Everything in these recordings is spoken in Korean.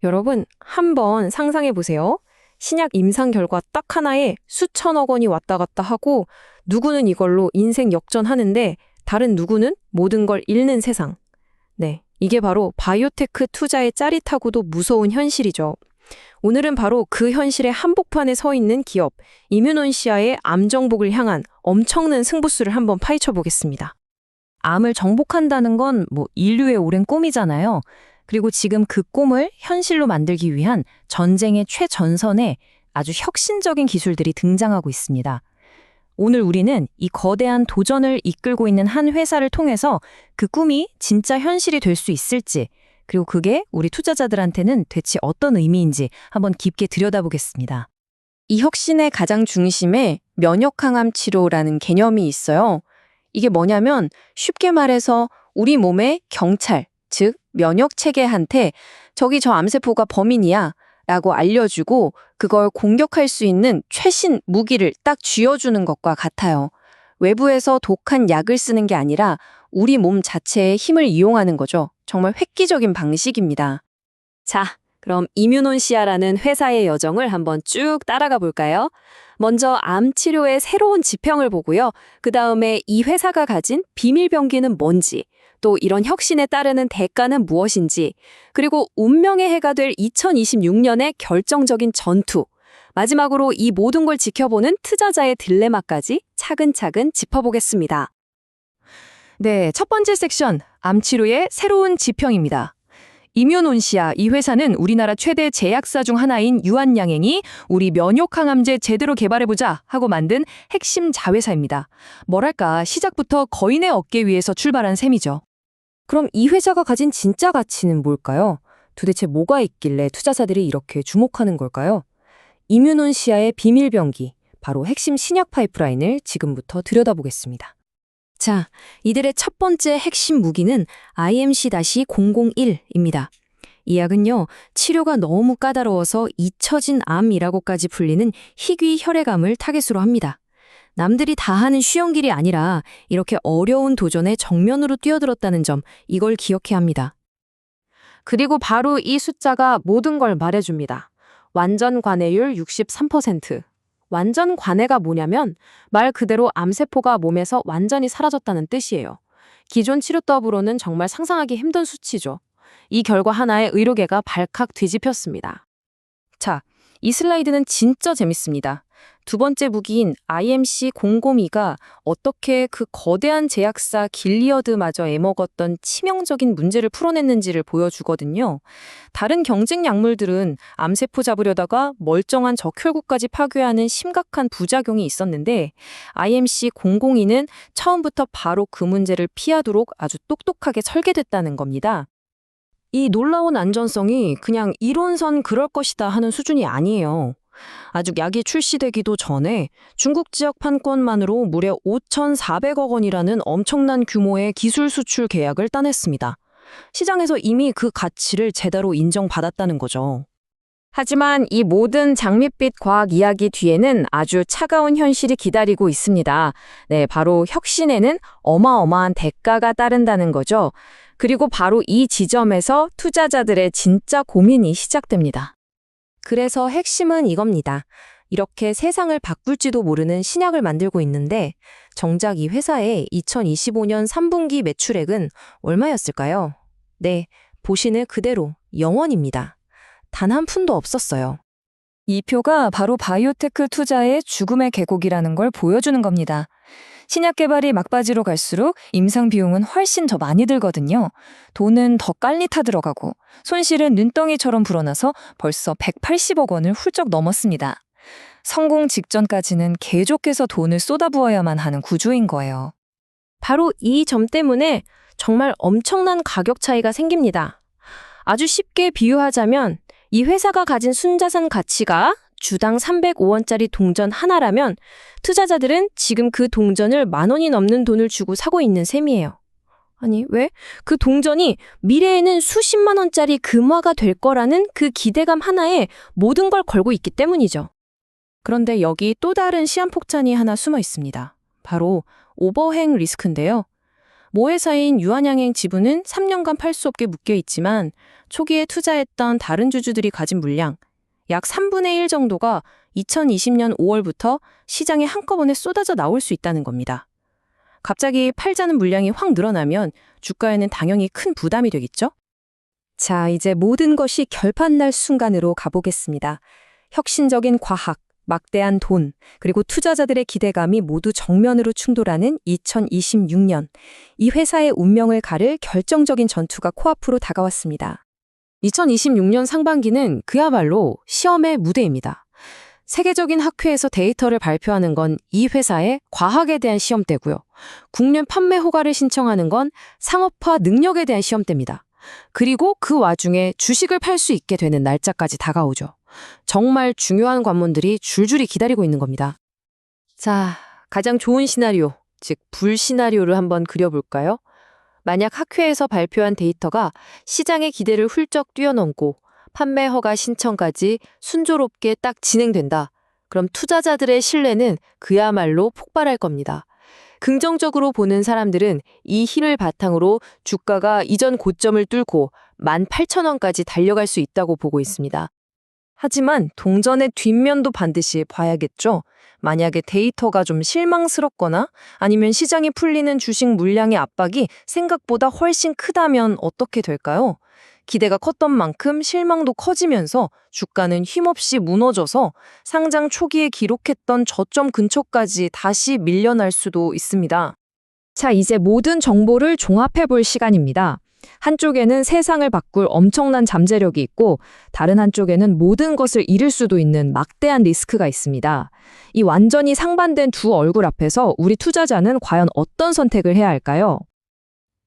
여러분, 한번 상상해 보세요. 신약 임상 결과 딱 하나에 수천억 원이 왔다 갔다 하고 누구는 이걸로 인생 역전하는데 다른 누구는 모든 걸 잃는 세상. 네, 이게 바로 바이오테크 투자의 짜릿하고도 무서운 현실이죠. 오늘은 바로 그 현실의 한복판에 서 있는 기업, 이뮤논시아의 암 정복을 향한 엄청난 승부수를 한번 파헤쳐 보겠습니다. 암을 정복한다는 건 인류의 오랜 꿈이잖아요. 그리고 지금 그 꿈을 현실로 만들기 위한 전쟁의 최전선에 아주 혁신적인 기술들이 등장하고 있습니다. 오늘 우리는 이 거대한 도전을 이끌고 있는 한 회사를 통해서 그 꿈이 진짜 현실이 될 수 있을지, 그리고 그게 우리 투자자들한테는 대체 어떤 의미인지 한번 깊게 들여다보겠습니다. 이 혁신의 가장 중심에 면역항암 치료라는 개념이 있어요. 이게 뭐냐면 쉽게 말해서 우리 몸의 경찰, 즉 면역체계한테 저기 저 암세포가 범인이야 라고 알려주고 그걸 공격할 수 있는 최신 무기를 딱 쥐어주는 것과 같아요. 외부에서 독한 약을 쓰는 게 아니라 우리 몸 자체의 힘을 이용하는 거죠. 정말 획기적인 방식입니다. 자, 그럼 이뮤논시아라는 회사의 여정을 한번 쭉 따라가 볼까요? 먼저 암 치료의 새로운 지평을 보고요. 그 다음에 이 회사가 가진 비밀병기는 뭔지, 또 이런 혁신에 따르는 대가는 무엇인지, 그리고 운명의 해가 될 2026년의 결정적인 전투, 마지막으로 이 모든 걸 지켜보는 투자자의 딜레마까지 차근차근 짚어보겠습니다. 네, 첫 번째 섹션, 암치료의 새로운 지평입니다. 이뮤논시아, 이 회사는 우리나라 최대 제약사 중 하나인 유한양행이 우리 면역항암제 제대로 개발해보자 하고 만든 핵심 자회사입니다. 뭐랄까, 시작부터 거인의 어깨 위에서 출발한 셈이죠. 그럼 이 회사가 가진 진짜 가치는 뭘까요? 도대체 뭐가 있길래 투자자들이 이렇게 주목하는 걸까요? 이뮤논시아의 비밀병기, 바로 핵심 신약 파이프라인을 지금부터 들여다보겠습니다. 자, 이들의 첫 번째 핵심 무기는 IMC-001입니다. 이 약은요, 치료가 너무 까다로워서 잊혀진 암이라고까지 불리는 희귀 혈액암을 타겟으로 합니다. 남들이 다 하는 쉬운 길이 아니라 이렇게 어려운 도전에 정면으로 뛰어들었다는 점, 이걸 기억해야 합니다. 그리고 바로 이 숫자가 모든 걸 말해줍니다. 완전 관해율 63%. 완전 관해가 뭐냐면 말 그대로 암세포가 몸에서 완전히 사라졌다는 뜻이에요. 기존 치료법으로는 정말 상상하기 힘든 수치죠. 이 결과 하나에 의료계가 발칵 뒤집혔습니다. 자, 이 슬라이드는 진짜 재밌습니다. 두 번째 무기인 IMC-002가 어떻게 그 거대한 제약사 길리어드마저 애먹었던 치명적인 문제를 풀어냈는지를 보여주거든요. 다른 경쟁 약물들은 암세포 잡으려다가 멀쩡한 적혈구까지 파괴하는 심각한 부작용이 있었는데 IMC-002는 처음부터 바로 그 문제를 피하도록 아주 똑똑하게 설계됐다는 겁니다. 이 놀라운 안전성이 그냥 이론선 그럴 것이다 하는 수준이 아니에요. 아직 약이 출시되기도 전에 중국 지역 판권만으로 무려 5,400억 원이라는 엄청난 규모의 기술 수출 계약을 따냈습니다. 시장에서 이미 그 가치를 제대로 인정받았다는 거죠. 하지만 이 모든 장밋빛 과학 이야기 뒤에는 아주 차가운 현실이 기다리고 있습니다. 네, 바로 혁신에는 어마어마한 대가가 따른다는 거죠. 그리고 바로 이 지점에서 투자자들의 진짜 고민이 시작됩니다. 그래서 핵심은 이겁니다. 이렇게 세상을 바꿀지도 모르는 신약을 만들고 있는데 정작 이 회사의 2025년 3분기 매출액은 얼마였을까요? 네, 보시는 그대로 0원입니다. 단 한 푼도 없었어요. 이 표가 바로 바이오테크 투자의 죽음의 계곡이라는 걸 보여주는 겁니다. 신약 개발이 막바지로 갈수록 임상 비용은 훨씬 더 많이 들거든요. 돈은 더 깔리 타들어가고 손실은 눈덩이처럼 불어나서 벌써 180억 원을 훌쩍 넘었습니다. 성공 직전까지는 계속해서 돈을 쏟아부어야만 하는 구조인 거예요. 바로 이 점 때문에 정말 엄청난 가격 차이가 생깁니다. 아주 쉽게 비유하자면 이 회사가 가진 순자산 가치가 주당 305원짜리 동전 하나라면 투자자들은 지금 그 동전을 10,000원이 넘는 돈을 주고 사고 있는 셈이에요. 아니, 왜? 그 동전이 미래에는 수십만 원짜리 금화가 될 거라는 그 기대감 하나에 모든 걸 걸고 있기 때문이죠. 그런데 여기 또 다른 시한폭탄이 하나 숨어 있습니다. 바로 오버행 리스크인데요. 모회사인 유한양행 지분은 3년간 팔 수 없게 묶여 있지만 초기에 투자했던 다른 주주들이 가진 물량, 약 3분의 1 정도가 2020년 5월부터 시장에 한꺼번에 쏟아져 나올 수 있다는 겁니다. 갑자기 팔자는 물량이 확 늘어나면 주가에는 당연히 큰 부담이 되겠죠? 자, 이제 모든 것이 결판날 순간으로 가보겠습니다. 혁신적인 과학, 막대한 돈, 그리고 투자자들의 기대감이 모두 정면으로 충돌하는 2026년. 이 회사의 운명을 가를 결정적인 전투가 코앞으로 다가왔습니다. 2026년 상반기는 그야말로 시험의 무대입니다. 세계적인 학회에서 데이터를 발표하는 건 이 회사의 과학에 대한 시험대고요. 국내 판매 허가를 신청하는 건 상업화 능력에 대한 시험대입니다. 그리고 그 와중에 주식을 팔 수 있게 되는 날짜까지 다가오죠. 정말 중요한 관문들이 줄줄이 기다리고 있는 겁니다. 자, 가장 좋은 시나리오, 즉 불시나리오를 한번 그려볼까요? 만약 학회에서 발표한 데이터가 시장의 기대를 훌쩍 뛰어넘고 판매 허가 신청까지 순조롭게 딱 진행된다. 그럼 투자자들의 신뢰는 그야말로 폭발할 겁니다. 긍정적으로 보는 사람들은 이 힘을 바탕으로 주가가 이전 고점을 뚫고 18,000원까지 달려갈 수 있다고 보고 있습니다. 하지만 동전의 뒷면도 반드시 봐야겠죠. 만약에 데이터가 좀 실망스럽거나 아니면 시장이 풀리는 주식 물량의 압박이 생각보다 훨씬 크다면 어떻게 될까요? 기대가 컸던 만큼 실망도 커지면서 주가는 힘없이 무너져서 상장 초기에 기록했던 저점 근처까지 다시 밀려날 수도 있습니다. 자, 이제 모든 정보를 종합해 볼 시간입니다. 한쪽에는 세상을 바꿀 엄청난 잠재력이 있고 다른 한쪽에는 모든 것을 잃을 수도 있는 막대한 리스크가 있습니다. 이 완전히 상반된 두 얼굴 앞에서 우리 투자자는 과연 어떤 선택을 해야 할까요?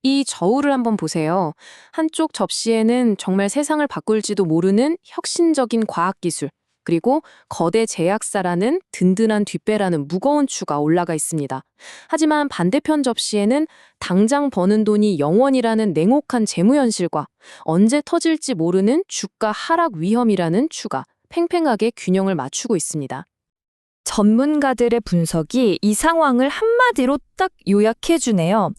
이 저울을 한번 보세요. 한쪽 접시에는 정말 세상을 바꿀지도 모르는 혁신적인 과학기술, 그리고 거대 제약사라는 든든한 뒷배라는 무거운 추가 올라가 있습니다. 하지만 반대편 접시에는 당장 버는 돈이 0원이라는 냉혹한 재무현실과 언제 터질지 모르는 주가 하락 위험이라는 추가, 팽팽하게 균형을 맞추고 있습니다. 전문가들의 분석이 이 상황을 한마디로 딱 요약해주네요.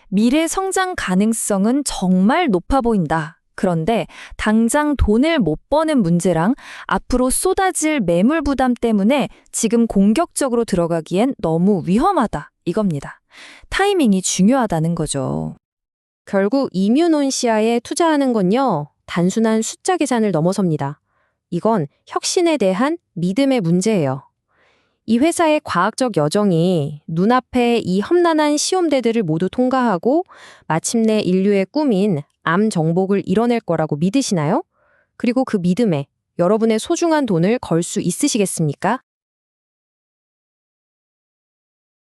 미래 성장 가능성은 정말 높아 보인다. 그런데 당장 돈을 못 버는 문제랑 앞으로 쏟아질 매물 부담 때문에 지금 공격적으로 들어가기엔 너무 위험하다. 이겁니다. 타이밍이 중요하다는 거죠. 결국 이뮤논시아에 투자하는 건요, 단순한 숫자 계산을 넘어섭니다. 이건 혁신에 대한 믿음의 문제예요. 이 회사의 과학적 여정이 눈앞에 이 험난한 시험대들을 모두 통과하고 마침내 인류의 꿈인 암 정복을 이뤄낼 거라고 믿으시나요? 그리고 그 믿음에 여러분의 소중한 돈을 걸 수 있으시겠습니까?